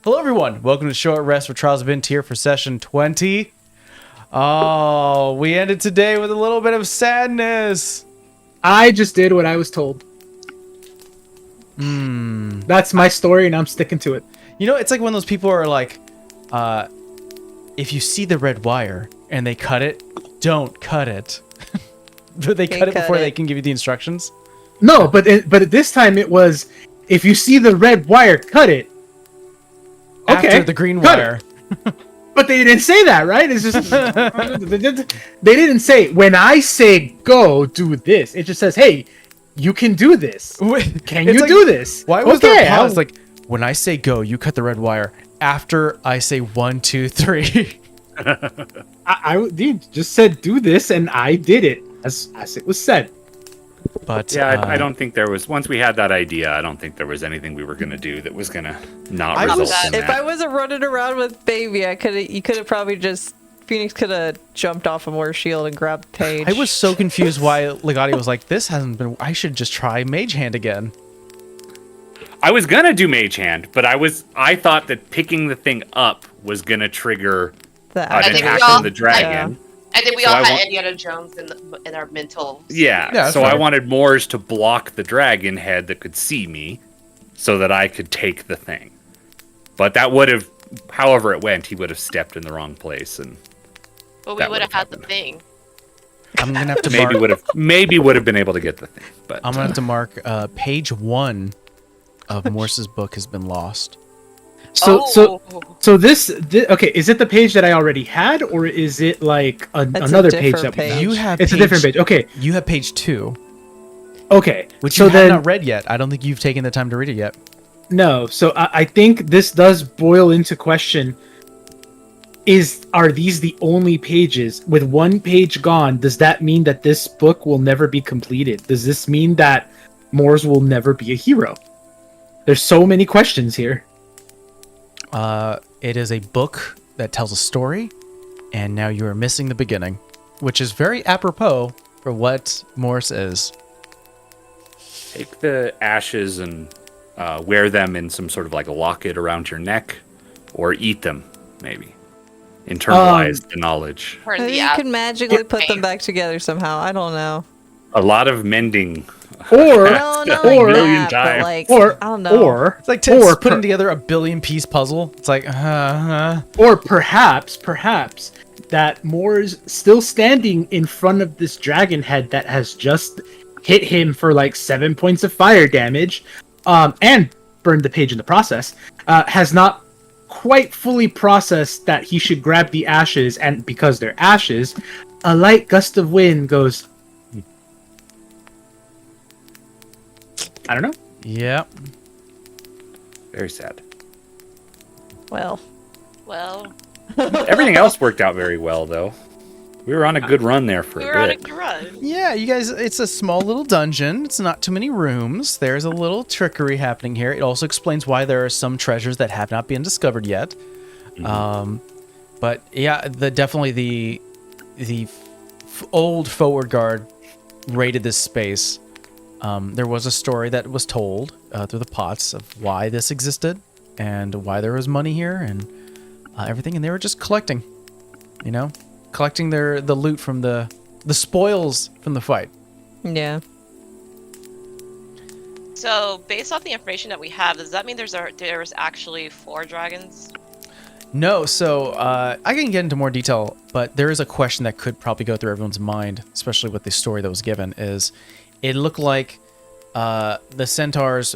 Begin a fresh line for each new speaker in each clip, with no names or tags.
Hello everyone, welcome to Short Rest for Trials of VinTear for session 20. Oh, we ended today with a little bit of sadness.
I just did what I was told. That's my story and I'm sticking to it.
You know, it's like when those people are like, if you see the red wire and they cut it, don't cut it. They cut it before they can give you the instructions.
No, but at this time it was, if you see the red wire, cut it. Okay,
After the green wire.
But they didn't say that, right? It's just they didn't say, when I say go, do this. It just says, hey, you can do this. Can you do this?
Why was there a pause? Like, when I say go, you cut the red wire. After I say 1, 2, 3.
I dude, just said do this, and I did it as it was said.
But
yeah, I don't think there was. Once we had that idea, I don't think there was anything we were gonna do that was gonna not result in that.
If I wasn't running around with baby, you could have probably just Phoenix could have jumped off of Moore's shield and grabbed Paige.
I was so confused why Legati was like, this hasn't been. I should just try Mage Hand again.
I was gonna do Mage Hand, but I thought that picking the thing up was gonna trigger an attack from the dragon.
Yeah. I think we all had Indiana Jones in our mental.
Yeah, so I wanted Moors to block the dragon head that could see me, so that I could take the thing. But that would have, however it went, he would have stepped in the wrong place, and.
But we would have had the thing.
I'm gonna have to
maybe would have been able to get the thing, but
I'm gonna have to mark page 1 of Morse's book has been lost.
So this okay, is it the page that I already had, or is it like another page that we have?
You have
it's a different page. Okay.
You have page 2.
Okay.
Which you have not read yet. I don't think you've taken the time to read it yet.
No. So I think this does boil into question. Are these the only pages? With one page gone, does that mean that this book will never be completed? Does this mean that Moors will never be a hero? There's so many questions here.
It is a book that tells a story, and now you are missing the beginning, which is very apropos for what Morse is.
Take the ashes and wear them in some sort of like a locket around your neck, or eat them, maybe. Internalize the knowledge.
Maybe you can magically put them back together somehow. I don't know.
A lot of mending.
Or
I don't know.
It's like putting together a billion-piece puzzle. It's like,
or perhaps that Moore's still standing in front of this dragon head that has just hit him for like 7 points of fire damage, and burned the page in the process. Has not quite fully processed that he should grab the ashes, and because they're ashes, a light gust of wind goes. I don't know.
Yeah.
Very sad.
Well.
Everything else worked out very well, though. We were on a good run there for a bit.
We were on a good run.
Yeah, you guys, it's a small little dungeon. It's not too many rooms. There's a little trickery happening here. It also explains why there are some treasures that have not been discovered yet. Mm-hmm. But yeah, definitely the old forward guard raided this space. There was a story that was told through the pots of why this existed and why there was money here and everything, and they were just collecting, collecting the loot from the spoils from the fight.
Yeah.
So, based off the information that we have, does that mean there's actually 4 dragons?
No, so I can get into more detail, but there is a question that could probably go through everyone's mind, especially with the story that was given, is it looked like the centaurs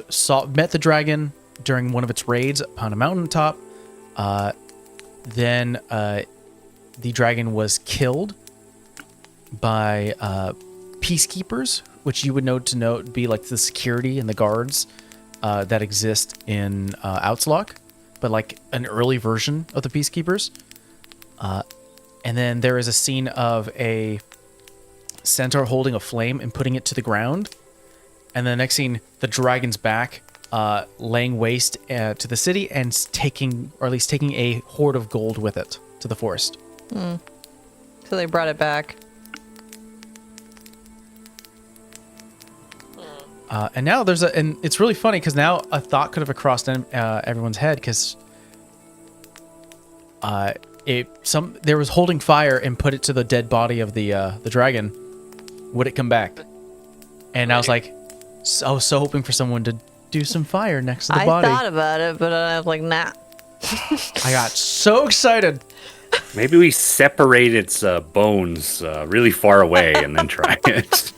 met the dragon during one of its raids upon a mountaintop. Then the dragon was killed by peacekeepers, which you would know to be like the security and the guards that exist in Outslock, but like an early version of the peacekeepers. And then there is a scene of a centaur holding a flame and putting it to the ground. And the next scene, the dragon's back, laying waste to the city and taking a hoard of gold with it to the forest.
So they brought it back.
And now and it's really funny because now a thought could have crossed everyone's head, because there was holding fire and put it to the dead body of the dragon, would it come back? And I was like, I was so hoping for someone to do some fire next to the body.
I thought about it, but I was like, nah.
I got so excited.
Maybe we separate its bones really far away and then try it.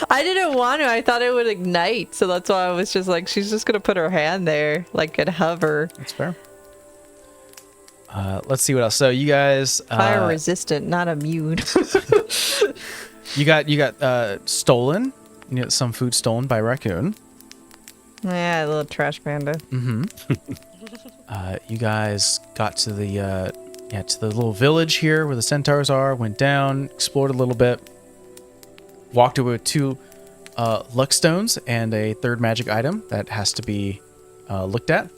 I didn't want to. I thought it would ignite, so that's why I was just like, she's just gonna put her hand there, like and hover.
That's fair. Let's see what else. So you guys,
Fire resistant, not immune.
you got stolen. You got some food stolen by a raccoon.
Yeah, a little trash panda.
You guys got to the to the little village here where the centaurs are. Went down, explored a little bit. Walked away with 2 luck stones and a 3rd magic item that has to be looked at.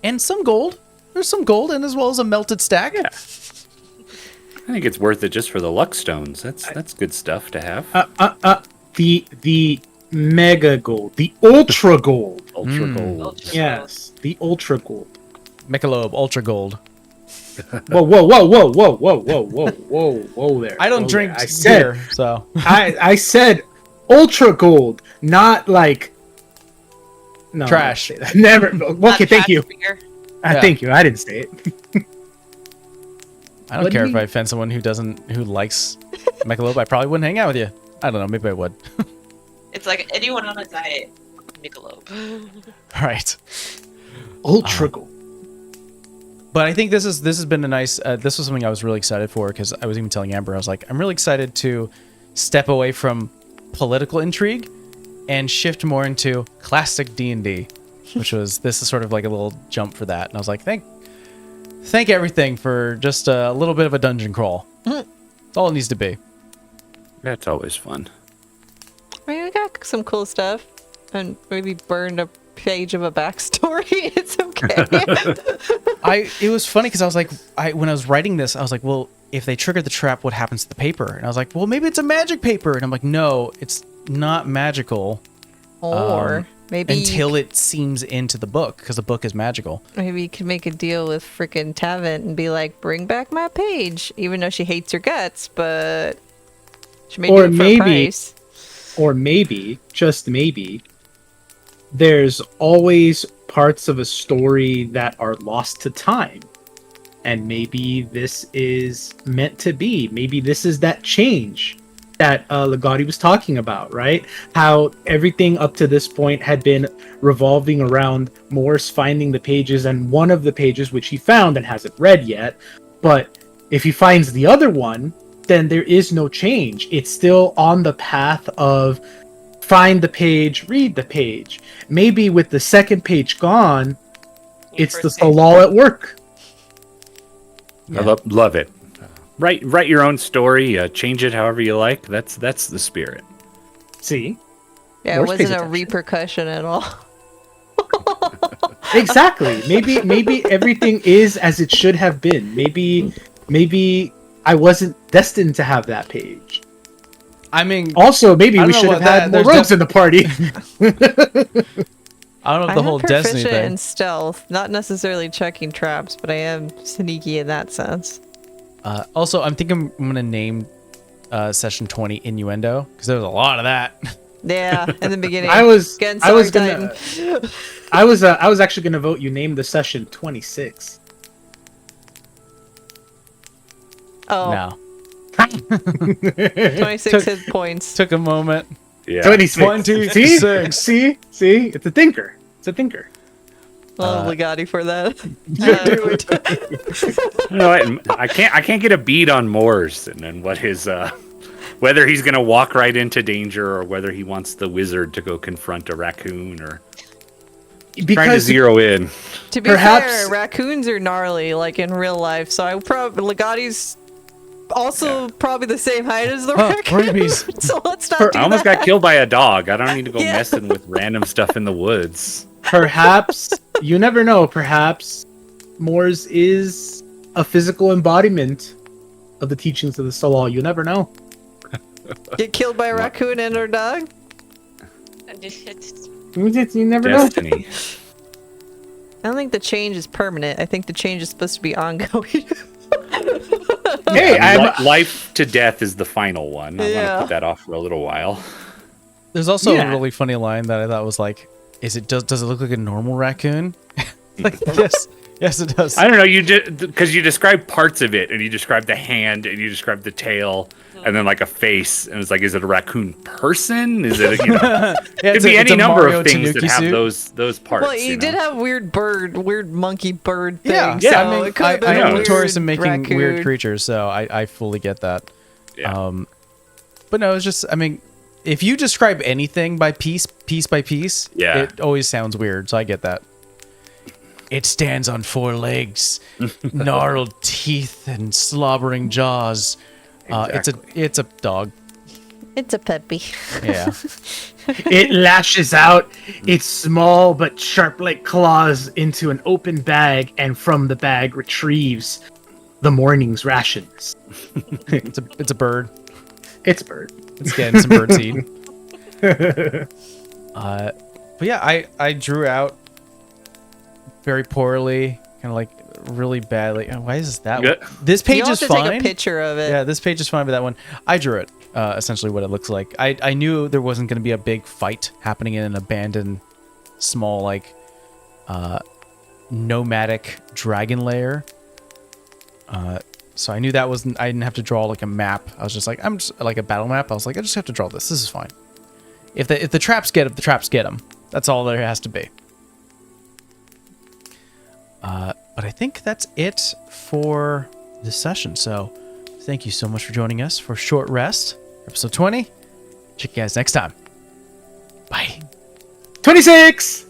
And some gold. There's some gold, and as well as a melted stack.
Yeah. I think it's worth it just for the luck stones. That's good stuff to have.
The mega gold, the ultra gold.
Ultra gold.
Yes, the ultra gold.
Michelob Ultra Gold.
Whoa there.
I don't
Whoa
drink
there. I said,
beer, so.
I said ultra gold, not like no
Trash.
Never. Okay, thank you.
Beer.
Yeah.
Thank you. I didn't say it.
I don't care if I offend someone who likes Michelob. I probably wouldn't hang out with you. I don't know. Maybe I would.
It's like anyone on a diet. Michelob.
Right.
Ultra gold.
But I think this has been a nice. This was something I was really excited for because I was even telling Amber, I was like, I'm really excited to step away from political intrigue and shift more into classic D&D, which was this is sort of like a little jump for that. And I was like, thank everything for just a little bit of a dungeon crawl. That's all it needs to be.
That's always fun.
I mean, we got some cool stuff, and maybe burned a page of a backstory. It's okay.
It was funny because I was like, when I was writing this, I was like, well, if they trigger the trap, what happens to the paper? And I was like, well, maybe it's a magic paper. And I'm like, no, it's not magical.
Or maybe
until it seems into the book, because the book is magical.
Maybe you could make a deal with frickin' Tavant and be like, bring back my page, even though she hates your guts, but she may do it for a price.
Or maybe, just maybe, there's always parts of a story that are lost to time. And maybe this is meant to be. Maybe this is that change that Legati was talking about, right? How everything up to this point had been revolving around Morse finding the pages, and one of the pages which he found and hasn't read yet. But if he finds the other one, then there is no change. It's still on the path of find the page, read the page. Maybe with the second page gone, it's the Solal at work.
Yeah. I love it. Write your own story. Change it however you like. That's the spirit.
See?
Yeah,
Morse
it wasn't a repercussion at all.
Exactly. Maybe everything is as it should have been. Maybe I wasn't destined to have that page.
I mean,
also maybe we should have had more rogues in the party.
I don't know if the whole Destiny thing.
In stealth, not necessarily checking traps, but I am sneaky in that sense.
Also, I'm thinking I'm gonna name session 20 innuendo because there was a lot of that.
Yeah, in the beginning.
I was actually gonna vote you name the session 26.
Oh.
No.
26 hit points.
Took a moment.
Yeah.
26.
1, 2, 3, 6.
See? It's a thinker.
Well, Legati for that.
I can't get a beat on Moors and what his whether he's gonna walk right into danger or whether he wants the wizard to go confront a raccoon or trying to zero in.
To be fair, raccoons are gnarly, like in real life. So Legati's also probably the same height as the raccoon. So let's not do
I almost
that.
got killed by a dog. I don't need to go messing with random stuff in the woods.
Perhaps, you never know, perhaps Moors is a physical embodiment of the teachings of the Solal. You never know.
Get killed by a raccoon and or dog?
You never
Destiny.
know.
I don't think the change is permanent. I think the change is supposed to be ongoing.
Hey,
life to death is the final one. I want
Yeah.
to put that off for a little while.
There's also
Yeah.
a really funny line that I thought was like, does it look like a normal raccoon? Like, yes it does.
I don't know. You did because you described parts of it, and you described the hand, and you described the tail, and then like a face, and it's like, is it a raccoon person? Is it?
Yeah,
Could be any number
Mario
of things that
Tanuki
have
suit.
those parts.
Well, you did have weird monkey bird thing.
Yeah,
so
I mean,
it could have been
I
a
am
weird
notorious in making weird
raccoon.
creatures, so I fully get that.
Yeah.
But no, it's just, I mean, if you describe anything by piece by piece,
Yeah.
it always sounds weird, so I get that. It stands on 4 legs, gnarled teeth and slobbering jaws. It's a dog.
It's a puppy.
Yeah.
it lashes out its small but sharp-like claws into an open bag, and from the bag retrieves the morning's rations.
It's a bird.
It's a bird.
It's getting some bird seed. But yeah, I drew out very poorly, kind of like really badly. Why is that?
Good.
This page
You'll
is
have to
fine.
take a picture of it.
Yeah, this page is fine, but that one, I drew it. Essentially, what it looks like. I knew there wasn't going to be a big fight happening in an abandoned, small like, nomadic dragon lair. So I knew that wasn't. I didn't have to draw like a map. I was just like, I'm just like a battle map. I was like, I just have to draw this. This is fine. If the traps get them, the traps get them. That's all there has to be. But I think that's it for this session. So thank you so much for joining us for Short Rest, episode 20. Check you guys next time. Bye.
26!